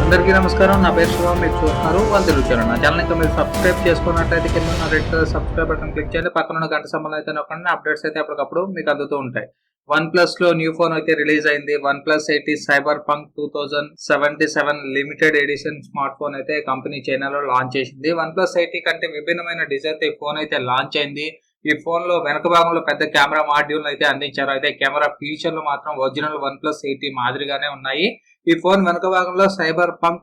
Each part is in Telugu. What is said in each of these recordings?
అందరికీ నమస్కారం. నా పేరు శివ. మీరు చూస్తున్నారు వన్ తెలుగు ఛానల్. నా ఛానల్ ఇంకా మీరు సబ్స్క్రైబ్ చేసుకున్నట్లయితే కింద ఉన్న red colour subscribe button click చేయండి. పక్కన ఉన్న గంట సింబల్ అయితే నొక్కండి. అప్డేట్స్ అయితే అప్పటికప్పుడు మీకు అందుతూ ఉంటాయి. వన్ ప్లస్ లో న్యూ ఫోన్ అయితే రిలీజ్ అయింది. OnePlus 80 Cyberpunk 2077 limited edition smart phone అయితే కంపెనీ చైనాలో లాంచ్ చేసింది. OnePlus 80 కంటే విభిన్నమైన డిజైన్ తో ఈ ఫోన్ అయితే లాంచ్ అయింది. ఈ ఫోన్ లో వెనక భాగంలో పెద్ద కెమెరా మాడ్యూల్ అయితే అందించారు. అయితే కెమెరా ఫీచర్లు మాత్రం ఒరిజినల్ OnePlus 80 మాదిరిగానే ఉన్నాయి. ఈ ఫోన్ వెనక భాగంలో Cyberpunk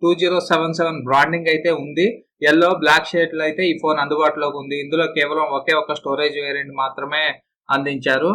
2077 బ్రాండింగ్ అయితే ఉంది. ఎల్లో బ్లాక్ షేడ్ లో అయితే ఈ ఫోన్ అందుబాటులోకి ఉంది. ఇందులో కేవలం ఒకే ఒక స్టోరేజ్ వేరియంట్ మాత్రమే అందించారు.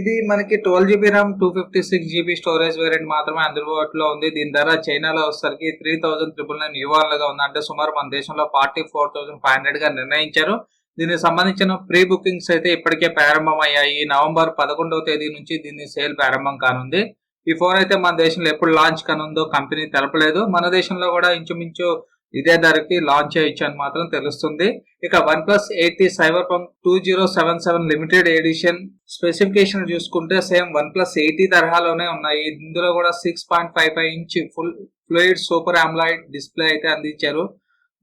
ఇది మనకి 12GB RAM 256GB storage variant మాత్రమే అందుబాటులో ఉంది. దీని ధర చైనాలో వచ్చేసరికి 3,999 యువాన్లుగా ఉంది. అంటే సుమారు మన దేశంలో 44,500 గా నిర్ణయించారు. దీనికి సంబంధించిన ప్రీ బుకింగ్స్ అయితే ఇప్పటికే ప్రారంభమయ్యాయి. నవంబర్ 11వ తేదీ నుంచి దీని సేల్ ప్రారంభం కానుంది. ఈ ఫోన్ అయితే మన దేశంలో ఎప్పుడు లాంచ్ కానుందో కంపెనీ తెలపలేదు. మన దేశంలో కూడా ఇంచుమించు ఇదే ధరకి లాంచ్ చేయొచ్చు అని మాత్రం తెలుస్తుంది. ఇక OnePlus 80 Cyberpunk 2077 limited edition specification చూసుకుంటే సేమ్ OnePlus 80 తరహాలోనే ఉన్నాయి. ఇందులో కూడా 6.55 inch full fluid super AMOLED display అయితే అందించారు.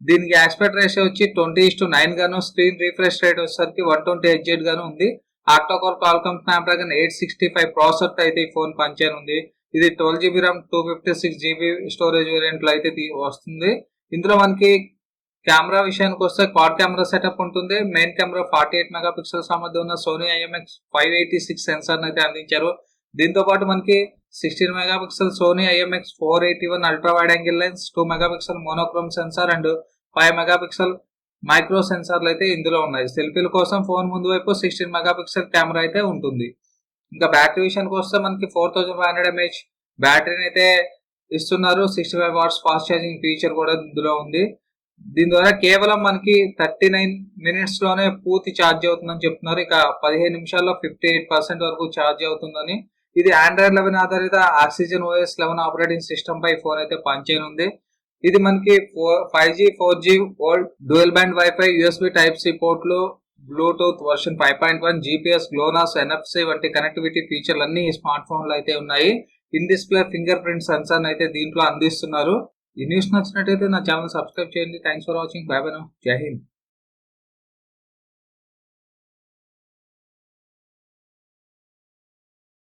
దీనికి ఆస్పెక్ట్ రేషియో వచ్చి 20:9 గాను, స్క్రీన్ రిఫ్రెష్ రేట్ వచ్చేసరికి 120Hz గాను ఉంది. ఆక్టోకోర్ క్వాల్కామ్ స్నాప్డ్రాగన్ 865 ప్రాసెసర్ అయితే ఈ ఫోన్ పనిచేయనుంది. ఇది 12GB RAM 256GB storage variant లో అయితే వస్తుంది. ఇందులో మనకి కెమెరా విషయానికి వస్తే క్వాడ్ కెమెరా సెటప్ ఉంటుంది. మెయిన్ కెమెరా 48 మెగాపిక్సెల్ సామర్థ్యం ఉన్న సోనీ IMX586 సెన్సార్ అయితే అందించారు. దీంతో పాటు మనకి 16 megapixel Sony IMX481 ultra wide angle lens, 2 megapixel monochrome sensor and 5 megapixel micro సెన్సార్లు అయితే ఇందులో ఉన్నాయి. సెల్ఫీల కోసం ఫోన్ ముందు వైపు 16 మెగాపిక్సెల్ కెమెరా అయితే ఉంటుంది. ఇంకా బ్యాటరీ విషయానికి వస్తే మనకి 4500 mAh బ్యాటరీని అయితే ఇస్తున్నారు. 65 watts ఫాస్ట్ ఛార్జింగ్ ఫీచర్ కూడా ఇందులో ఉంది. దీని ద్వారా కేవలం మనకి 39 minutes లోనే పూర్తి ఛార్జ్ అవుతుందని చెప్తున్నారు. ఇక 15 నిమిషాల్లో 58% వరకు ఛార్జ్ అవుతుందని. ఇది Android 11 ఆధారిత HydrogenOS 11 ఆపరేటింగ్ సిస్టమ్ పై ఫోన్ అయితే పనిచేయనుంది. ఇది మనకి 5G 4G world dual band wifi, USB Type-C పోర్ట్లు, bluetooth version 5.1, GPS, GLONASS, NFC వంటి కనెక్టివిటీ ఫీచర్లు అన్ని ఈ స్మార్ట్ ఫోన్ లో అయితే ఉన్నాయి. In display finger print sensor అయితే దీంట్లో అందిస్తున్నారు. ఈ న్యూస్ నచ్చినట్టయితే నా ఛానల్ సబ్స్క్రైబ్ చేయండి. Thanks for watching. Bye bye now. Jai Hind.